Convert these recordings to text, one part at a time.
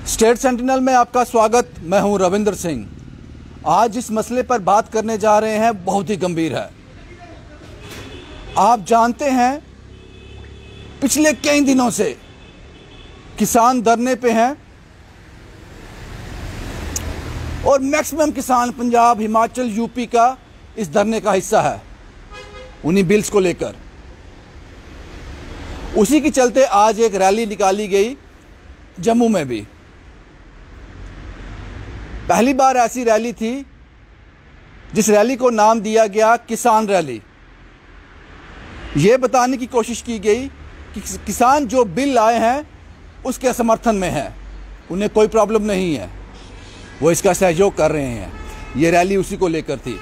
State sentinel में आपका स्वागत। मैं हूं रविंद्र सिंह। आज जिस मसले पर बात करने जा रहे हैं बहुत ही गंभीर है। आप जानते हैं पिछले कई दिनों से किसान धरने पे हैं और मैक्सिमम किसान पंजाब, हिमाचल, यूपी का इस धरने का हिस्सा है उन्हीं बिल्स को लेकर। उसी के चलते आज एक रैली निकाली गई जम्मू में भी। पहली बार ऐसी रैली थी जिस रैली को नाम दिया गया किसान रैली। ये बताने की कोशिश की गई कि किसान जो बिल लाए हैं उसके समर्थन में है, उन्हें कोई प्रॉब्लम नहीं है, वो इसका सहयोग कर रहे हैं। ये रैली उसी को लेकर थी।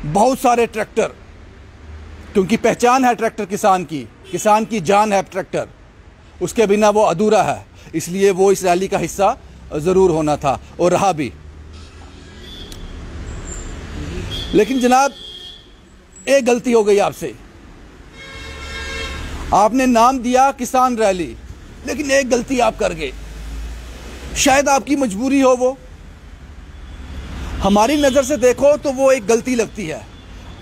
बहुत सारे ट्रैक्टर, क्योंकि पहचान है ट्रैक्टर किसान की जान है ट्रैक्टर, उसके बिना वो अधूरा है, इसलिए वो इस रैली का हिस्सा ज़रूर होना था और रहा भी। लेकिन जनाब, एक गलती हो गई आपसे। आपने नाम दिया किसान रैली, लेकिन एक गलती आप कर गए। शायद आपकी मजबूरी हो, वो हमारी नज़र से देखो तो वो एक गलती लगती है,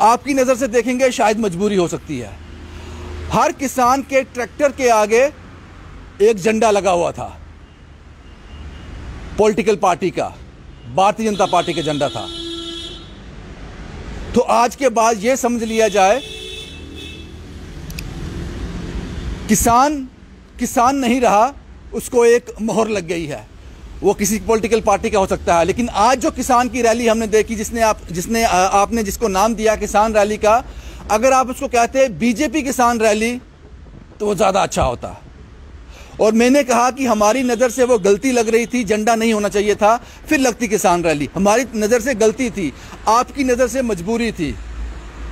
आपकी नज़र से देखेंगे शायद मजबूरी हो सकती है। हर किसान के ट्रैक्टर के आगे एक झंडा लगा हुआ था, पॉलिटिकल पार्टी का, भारतीय जनता पार्टी का झंडा था। तो आज के बाद यह समझ लिया जाए, किसान नहीं रहा, उसको एक मोहर लग गई है। वो किसी पॉलिटिकल पार्टी का हो सकता है, लेकिन आज जो किसान की रैली हमने देखी, आपने जिसको नाम दिया किसान रैली का, अगर आप उसको कहते बीजेपी किसान रैली तो वो ज़्यादा अच्छा होता। और मैंने कहा कि हमारी नज़र से वो गलती लग रही थी, झंडा नहीं होना चाहिए था, फिर लगती किसान रैली। हमारी नज़र से गलती थी, आपकी नज़र से मजबूरी थी।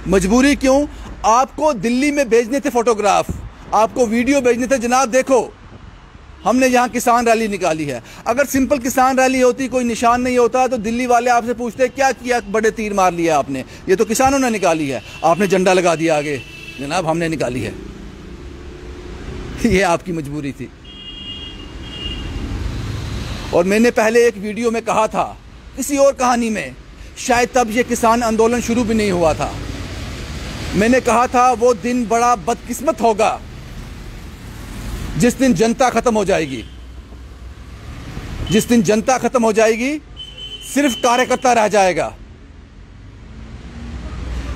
मजबूरी क्यों? आपको दिल्ली में भेजने थे फोटोग्राफ, आपको वीडियो भेजने थे, जनाब देखो हमने यहाँ किसान रैली निकाली है। अगर सिंपल किसान रैली होती, कोई निशान नहीं होता, तो दिल्ली वाले आपसे पूछते क्या किया, बड़े तीर मार लिया आपने, ये तो किसानों ने निकाली है, आपने झंडा लगा दिया आगे, जनाब हमने निकाली है। ये आपकी मजबूरी थी। और मैंने पहले एक वीडियो में कहा था, किसी और कहानी में, शायद तब ये किसान आंदोलन शुरू भी नहीं हुआ था, मैंने कहा था वो दिन बड़ा बदकिस्मत होगा जिस दिन जनता खत्म हो जाएगी। जिस दिन जनता खत्म हो जाएगी, सिर्फ कार्यकर्ता रह जाएगा।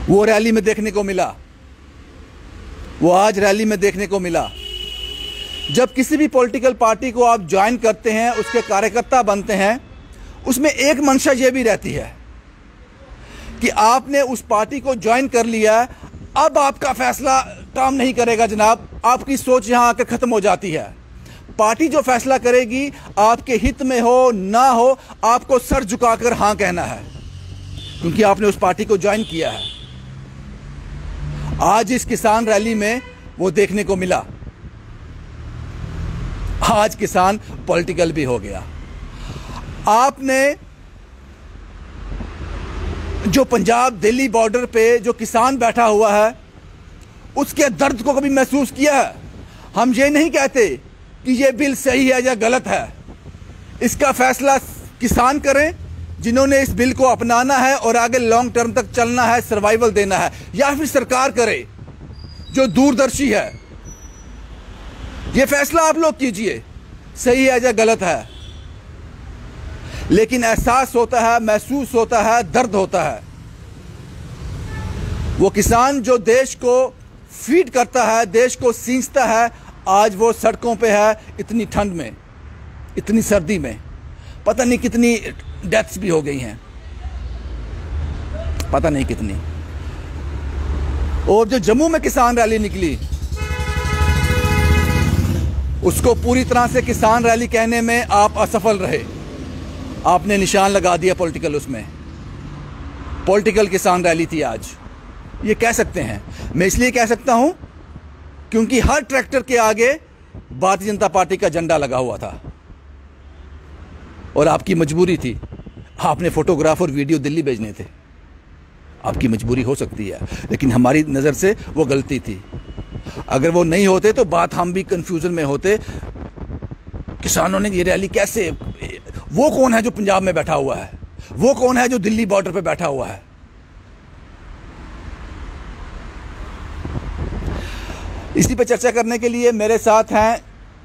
वो रैली में देखने को मिला, वो आज रैली में देखने को मिला। जब किसी भी पॉलिटिकल पार्टी को आप ज्वाइन करते हैं, उसके कार्यकर्ता बनते हैं, उसमें एक मंशा ये भी रहती है कि आपने उस पार्टी को ज्वाइन कर लिया, अब आपका फैसला काम नहीं करेगा जनाब, आपकी सोच यहां आकर खत्म हो जाती है। पार्टी जो फैसला करेगी, आपके हित में हो ना हो, आपको सर झुकाकर हां कहना है, क्योंकि आपने उस पार्टी को ज्वाइन किया है। आज इस किसान रैली में वो देखने को मिला। आज किसान पॉलिटिकल भी हो गया। आपने जो पंजाब दिल्ली बॉर्डर पे जो किसान बैठा हुआ है, उसके दर्द को कभी महसूस किया है? हम ये नहीं कहते कि ये बिल सही है या गलत है, इसका फैसला किसान करें जिन्होंने इस बिल को अपनाना है और आगे लॉन्ग टर्म तक चलना है, सर्वाइवल देना है, या फिर सरकार करे जो दूरदर्शी है। ये फैसला आप लोग कीजिए, सही है या गलत है। लेकिन एहसास होता है, महसूस होता है, दर्द होता है। वो किसान जो देश को फीड करता है, देश को सींचता है, आज वो सड़कों पे है, इतनी ठंड में, इतनी सर्दी में। पता नहीं कितनी डेथ्स भी हो गई हैं, पता नहीं कितनी। और जो जम्मू में किसान रैली निकली, उसको पूरी तरह से किसान रैली कहने में आप असफल रहे। आपने निशान लगा दिया पॉलिटिकल, उसमें पॉलिटिकल किसान रैली थी आज, ये कह सकते हैं। मैं इसलिए कह सकता हूं क्योंकि हर ट्रैक्टर के आगे भारतीय जनता पार्टी का झंडा लगा हुआ था और आपकी मजबूरी थी, आपने फोटोग्राफ और वीडियो दिल्ली भेजने थे। आपकी मजबूरी हो सकती है, लेकिन हमारी नज़र से वो गलती थी। अगर वो नहीं होते तो बात हम भी कंफ्यूजन में होते। किसानों ने ये रैली कैसे, वो कौन है जो पंजाब में बैठा हुआ है, वो कौन है जो दिल्ली बॉर्डर पे बैठा हुआ है? इसी पे चर्चा करने के लिए मेरे साथ हैं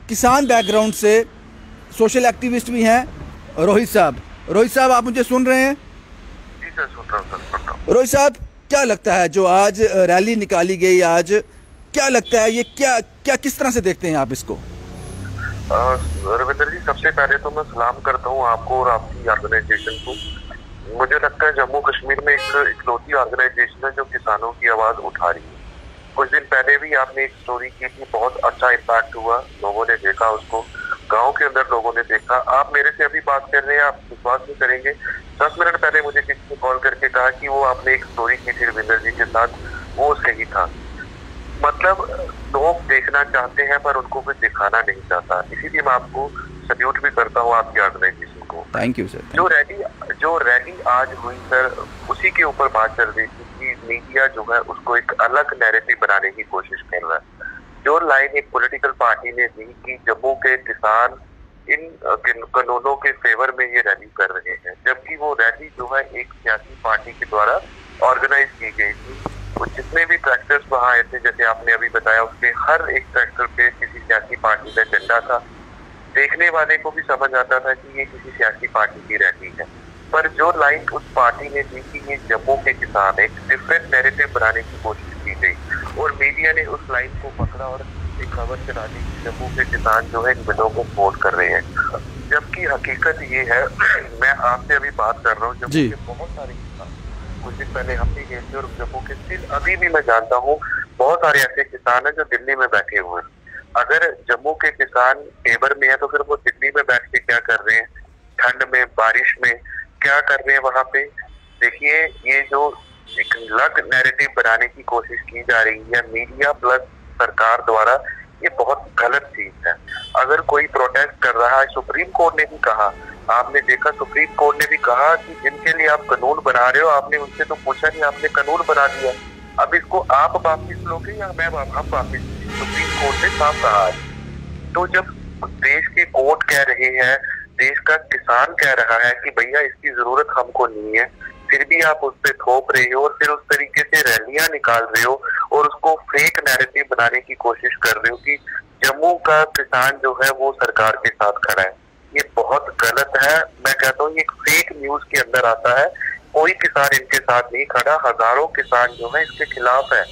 किसान बैकग्राउंड से सोशल एक्टिविस्ट भी हैं रोहित साहब। रोहित साहब, आप मुझे सुन रहे हैं? जी सर, सुन रहा हूं सर। रोहित साहब, क्या लगता है जो आज रैली निकाली गई, आज क्या लगता है, ये क्या किस तरह से देखते हैं आप इसको? रविंदर जी, सबसे पहले तो मैं सलाम करता हूँ आपको और आपकी ऑर्गेनाइजेशन को। मुझे लगता है जम्मू कश्मीर में एक इकलौती ऑर्गेनाइजेशन है जो किसानों की आवाज उठा रही है। कुछ दिन पहले भी आपने एक स्टोरी की थी, बहुत अच्छा इम्पैक्ट हुआ, लोगों ने देखा उसको, गांव के अंदर लोगों ने देखा। आप मेरे से अभी बात कर रहे हैं, आप विश्वास नहीं करेंगे, 10 मिनट पहले मुझे किसी ने कॉल करके कहा कि वो आपने एक स्टोरी की थी रविंदर जी के साथ, वो सही था। मतलब लोग देखना चाहते हैं पर उनको कुछ दिखाना नहीं चाहता। इसीलिए मैं आपको सल्यूट भी करता हूँ आपकी ऑर्गेनाइजेशन को। Thank you sir. जो रैली आज हुई सर, उसी के ऊपर बात चल रही थी कि मीडिया जो है उसको एक अलग नैरेटिव बनाने की कोशिश कर रहा है। जो लाइन एक पॉलिटिकल पार्टी ने दी कि जम्मू के किसान इन कानूनों के फेवर में ये रैली कर रहे हैं, जबकि वो रैली जो है एक सियासी पार्टी के द्वारा ऑर्गेनाइज की गई थी। और जितने भी ट्रैक्टर्स वहाँ आए थे, जैसे आपने अभी बताया, उसके हर एक ट्रैक्टर पे किसी सियासी पार्टी का झंडा था। देखने वाले को भी समझ आता था कि ये किसी सियासी पार्टी की रैली है। पर जो लाइन उस पार्टी ने दी कि ये जम्मू के किसान, एक डिफरेंट नैरेटिव बनाने की कोशिश की गई और मीडिया ने उस लाइन को पकड़ा और एक खबर चला दी कि जम्मू के किसान जो है इन बिलों को सपोर्ट कर रहे हैं। जबकि हकीकत ये है, मैं आपसे अभी बात कर रहा हूँ, जम्मू के बहुत सारे किसान, कुछ दिन पहले हम भी गए थे और जम्मू के स्टिल अभी भी मैं जानता हूँ बहुत सारे ऐसे किसान हैं जो दिल्ली में बैठे हुए हैं। अगर जम्मू के किसान फेवर में है तो फिर वो दिल्ली में बैठ के क्या कर रहे हैं, ठंड में, बारिश में क्या कर रहे हैं वहां पे? देखिए, ये जो एक अलग नैरेटिव बनाने की कोशिश की जा रही है मीडिया प्लस सरकार द्वारा, ये बहुत गलत चीज है। अगर कोई प्रोटेस्ट कर रहा है, सुप्रीम कोर्ट ने भी कहा, आपने देखा सुप्रीम कोर्ट ने भी कहा कि जिनके लिए आप कानून बना रहे हो, आपने उनसे तो पूछा नहीं, आपने कानून बना दिया, अब इसको आप वापिस लोगे या हम वापिस? सुप्रीम कोर्ट ने साफ कहा। तो जब देश के कोर्ट कह रहे हैं, देश का किसान कह रहा है कि भैया इसकी जरूरत हमको नहीं है, फिर भी आप उस पर थोप रहे हो और फिर उस तरीके से रैलियां निकाल रहे हो और उसको फेक नैरेटिव बनाने की कोशिश कर रहे हो कि जम्मू का किसान जो है वो सरकार के साथ खड़ा है, ये बहुत गलत है। मैं कहता हूँ ये एक फेक न्यूज के अंदर आता है। कोई किसान इनके साथ नहीं खड़ा, हजारों किसान जो है इसके खिलाफ है।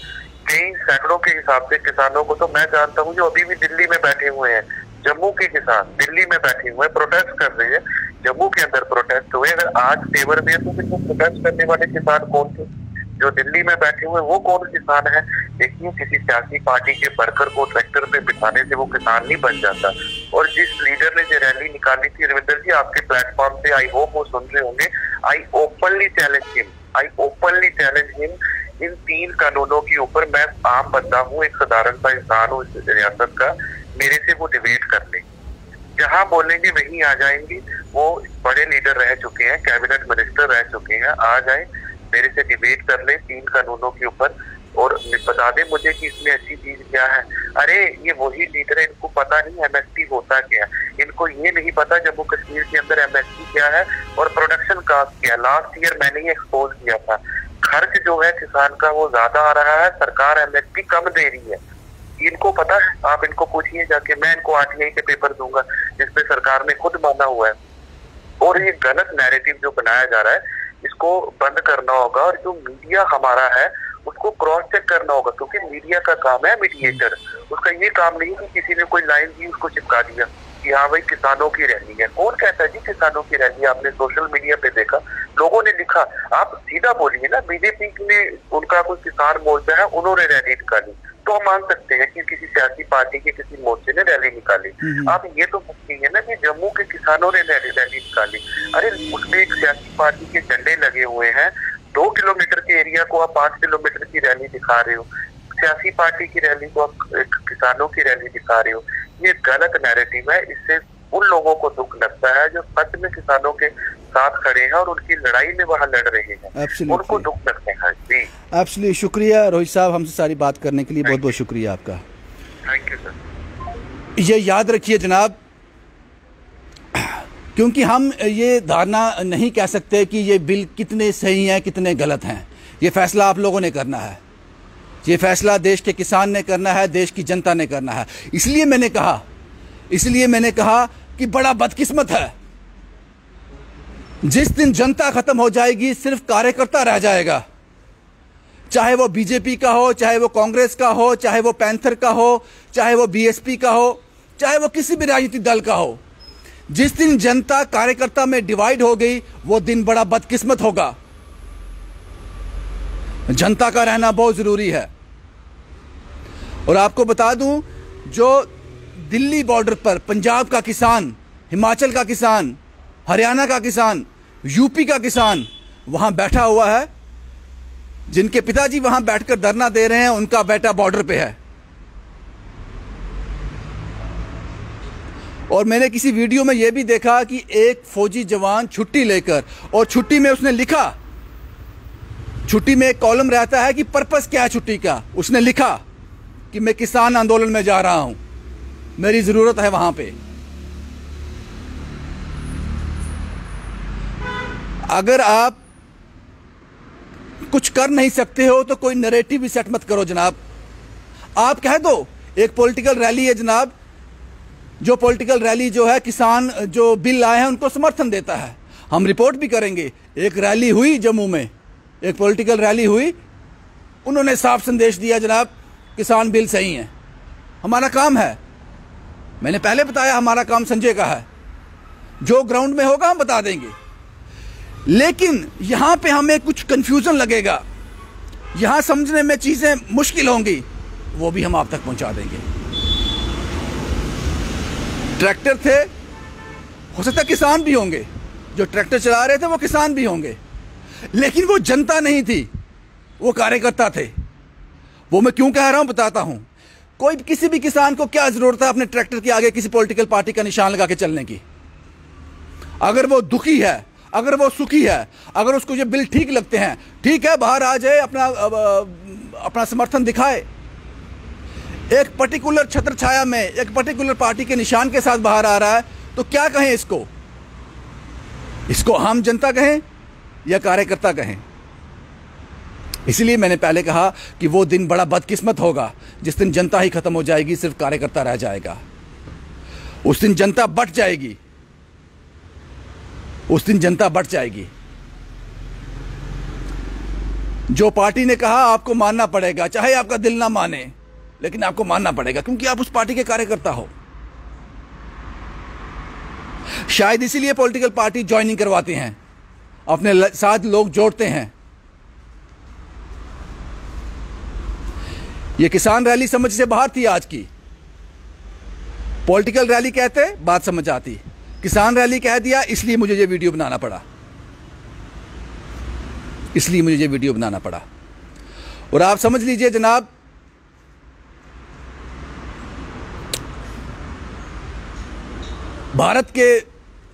कई सैकड़ों के हिसाब से किसानों को तो मैं जानता हूँ जो अभी भी दिल्ली में बैठे हुए हैं। जम्मू के किसान दिल्ली में बैठे हुए हैं, प्रोटेस्ट कर रहे हैं। जम्मू के अंदर प्रोटेस्ट हुए, अगर आज फेवर में है तो फिर वो प्रोटेस्ट करने वाले किसान कौन थे? जो दिल्ली में बैठे हुए वो कौन किसान है? देखिए, किसी सियासी पार्टी के वर्कर को ट्रैक्टर पे बिठाने से वो किसान नहीं बन जाता। और जिस लीडर ने जो रैली निकाली थी रविंदर जी आपके प्लेटफॉर्म से, आई होप वो सुन रहे होंगे, आई ओपनली चैलेंज हिम इन 3 कानूनों के ऊपर। मैं आम बंदा हूँ, एक साधारण सा इंसान हूँ इस रियासत का, मेरे से वो डिबेट कर ले, जहाँ बोलेंगे वहीं आ जाएंगे। वो बड़े लीडर रह चुके हैं, कैबिनेट मिनिस्टर रह चुके हैं, आ जाए मेरे से डिबेट कर ले 3 कानूनों के ऊपर और बता दे मुझे कि इसमें अच्छी चीज क्या है। अरे ये वही लीडर है, इनको पता नहीं एमएसपी होता क्या है, इनको ये नहीं पता जम्मू कश्मीर के अंदर एमएसपी क्या है और प्रोडक्शन कास्ट क्या है। लास्ट ईयर मैंने ये एक्सपोज किया था, खर्च जो है किसान का वो ज्यादा आ रहा है, सरकार एमएसपी कम दे रही है, इनको पता है। आप इनको पूछिए जाके, मैं इनको आरटीआई के पेपर दूंगा जिसपे सरकार ने खुद माना हुआ है। और ये गलत नैरेटिव जो बनाया जा रहा है इसको बंद करना होगा और जो मीडिया हमारा है उसको क्रॉस चेक करना होगा, क्योंकि मीडिया का काम है मीडिएटर। उसका ये काम नहीं कि किसी ने कोई लाइन दी उसको चिपका दिया कि हाँ भाई किसानों की रैली है। कौन कहता है जी किसानों की रैली? आपने सोशल मीडिया पे देखा, लोगों ने लिखा, आप सीधा बोलिए ना, बीजेपी ने उनका कोई किसान मोर्चा है उन्होंने रैली निकाली तो हम मान सकते हैं कि किसी सियासी पार्टी के किसी मोर्चे ने रैली निकाली। आप ये तो पूछती है ना कि जम्मू के किसानों ने रैली निकाली, अरे उसमें एक सियासी पार्टी के झंडे लगे हुए हैं, 2 किलोमीटर के एरिया को आप 5 किलोमीटर की रैली दिखा रहे हो, सियासी पार्टी की रैली को आप किसानों की रैली दिखा रहे हो। ये गलत नैरेटिव है, इससे उन लोगों को दुख लगता है जो सच में किसानों के साथ खड़े हैं और उनकी लड़ाई में वहाँ लड़ रहे हैं, उनको दुख लगते हैं। जी एब्सोल्युटली, शुक्रिया रोहित साहब हमसे सारी बात करने के लिए, बहुत बहुत शुक्रिया आपका। Thank you sir. ये याद रखिए जनाब, क्योंकि हम ये धारणा नहीं कह सकते कि ये बिल कितने सही हैं कितने गलत हैं। ये फैसला आप लोगों ने करना है, ये फैसला देश के किसान ने करना है, देश की जनता ने करना है। इसलिए मैंने कहा कि बड़ा बदकिस्मत है, जिस दिन जनता खत्म हो जाएगी सिर्फ कार्यकर्ता रह जाएगा, चाहे वो बीजेपी का हो, चाहे वो कांग्रेस का हो, चाहे वो पैंथर का हो, चाहे वो बीएसपी का हो, चाहे वो किसी भी राजनीतिक दल का हो। जिस दिन जनता कार्यकर्ता में डिवाइड हो गई वो दिन बड़ा बदकिस्मत होगा। जनता का रहना बहुत जरूरी है। और आपको बता दूं, जो दिल्ली बॉर्डर पर पंजाब का किसान, हिमाचल का किसान, हरियाणा का किसान, यूपी का किसान वहां बैठा हुआ है, जिनके पिताजी वहां बैठकर धरना दे रहे हैं, उनका बेटा बॉर्डर पे है। और मैंने किसी वीडियो में यह भी देखा कि एक फौजी जवान छुट्टी लेकर, और छुट्टी में उसने लिखा, छुट्टी में एक कॉलम रहता है कि पर्पस क्या है छुट्टी का, उसने लिखा कि मैं किसान आंदोलन में जा रहा हूं, मेरी जरूरत है वहां पे। अगर आप कुछ कर नहीं सकते हो तो कोई नैरेटिव भी सेट मत करो जनाब। आप कह दो एक पॉलिटिकल रैली है जनाब, जो पॉलिटिकल रैली जो है किसान जो बिल लाए हैं उनको समर्थन देता है, हम रिपोर्ट भी करेंगे। एक रैली हुई जम्मू में, एक पॉलिटिकल रैली हुई, उन्होंने साफ संदेश दिया जनाब किसान बिल सही है। हमारा काम है, मैंने पहले बताया हमारा काम संजय का है, जो ग्राउंड में होगा हम बता देंगे। लेकिन यहां पे हमें कुछ कंफ्यूजन लगेगा, यहां समझने में चीजें मुश्किल होंगी, वो भी हम आप तक पहुंचा देंगे। ट्रैक्टर थे, हो सकता है किसान भी होंगे, जो ट्रैक्टर चला रहे थे वो किसान भी होंगे, लेकिन वो जनता नहीं थी, वो कार्यकर्ता थे। वो मैं क्यों कह रहा हूं बताता हूं। कोई किसी भी किसान को क्या जरूरत है अपने ट्रैक्टर के आगे किसी पॉलिटिकल पार्टी का निशान लगा के चलने की। अगर वो दुखी है, अगर वो सुखी है, अगर उसको ये बिल ठीक लगते हैं, ठीक है, बाहर आ जाए, अपना समर्थन दिखाए। एक पर्टिकुलर छत्र छाया में एक पर्टिकुलर पार्टी के निशान के साथ बाहर आ रहा है तो क्या कहें इसको? इसको हम जनता कहें या कार्यकर्ता कहें? इसलिए मैंने पहले कहा कि वो दिन बड़ा बदकिस्मत होगा जिस दिन जनता ही खत्म हो जाएगी, सिर्फ कार्यकर्ता रह जाएगा। उस दिन जनता बट जाएगी, उस दिन जनता बट जाएगी। जो पार्टी ने कहा आपको मानना पड़ेगा, चाहे आपका दिल ना माने, लेकिन आपको मानना पड़ेगा क्योंकि आप उस पार्टी के कार्यकर्ता हो। शायद इसीलिए पॉलिटिकल पार्टी ज्वाइनिंग करवाते हैं, अपने साथ लोग जोड़ते हैं। ये किसान रैली समझ से बाहर थी आज की। पॉलिटिकल रैली कहते बात समझ आती, किसान रैली कह दिया, इसलिए मुझे ये वीडियो बनाना पड़ा, इसलिए मुझे ये वीडियो बनाना पड़ा। और आप समझ लीजिए जनाब, भारत के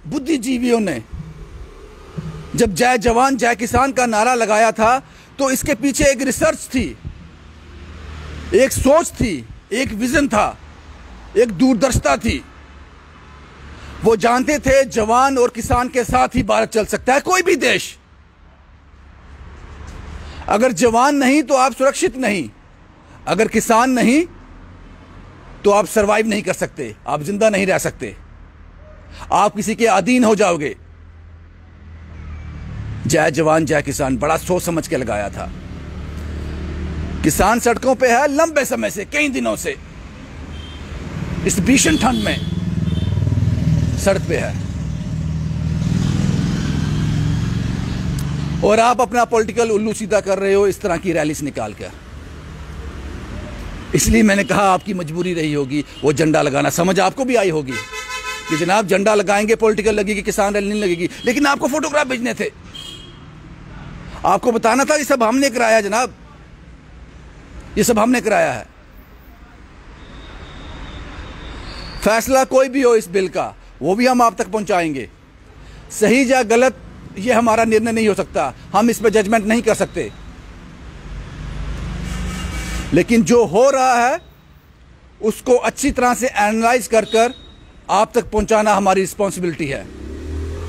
बुद्धिजीवियों ने जब जय जवान जय किसान का नारा लगाया था तो इसके पीछे एक रिसर्च थी, एक सोच थी, एक विजन था, एक दूरदर्शिता थी। वो जानते थे जवान और किसान के साथ ही भारत चल सकता है, कोई भी देश। अगर जवान नहीं तो आप सुरक्षित नहीं, अगर किसान नहीं तो आप सरवाइव नहीं कर सकते, आप जिंदा नहीं रह सकते, आप किसी के अधीन हो जाओगे। जय जवान जय किसान बड़ा सोच समझ के लगाया था। किसान सड़कों पे है लंबे समय से, कई दिनों से, इस भीषण ठंड में सड़क पे है, और आप अपना पॉलिटिकल उल्लू सीधा कर रहे हो इस तरह की रैली से निकाल कर। इसलिए मैंने कहा आपकी मजबूरी रही होगी वो झंडा लगाना। समझ आपको भी आई होगी कि जनाब झंडा लगाएंगे, पॉलिटिकल लगेगी, किसान रैली नहीं लगेगी, लेकिन आपको फोटोग्राफ भेजने थे, आपको बताना था ये सब हमने कराया जनाब, ये सब हमने कराया है। फैसला कोई भी हो इस बिल का वो भी हम आप तक पहुंचाएंगे। सही या गलत ये हमारा निर्णय नहीं हो सकता, हम इस पर जजमेंट नहीं कर सकते, लेकिन जो हो रहा है उसको अच्छी तरह से एनालाइज कर आप तक पहुंचाना हमारी रिस्पॉन्सिबिलिटी है।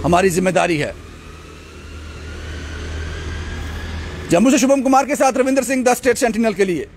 हमारी जिम्मेदारी है। जम्मू से शुभम कुमार के साथ Ravindra Singh, the state sentinel के लिए।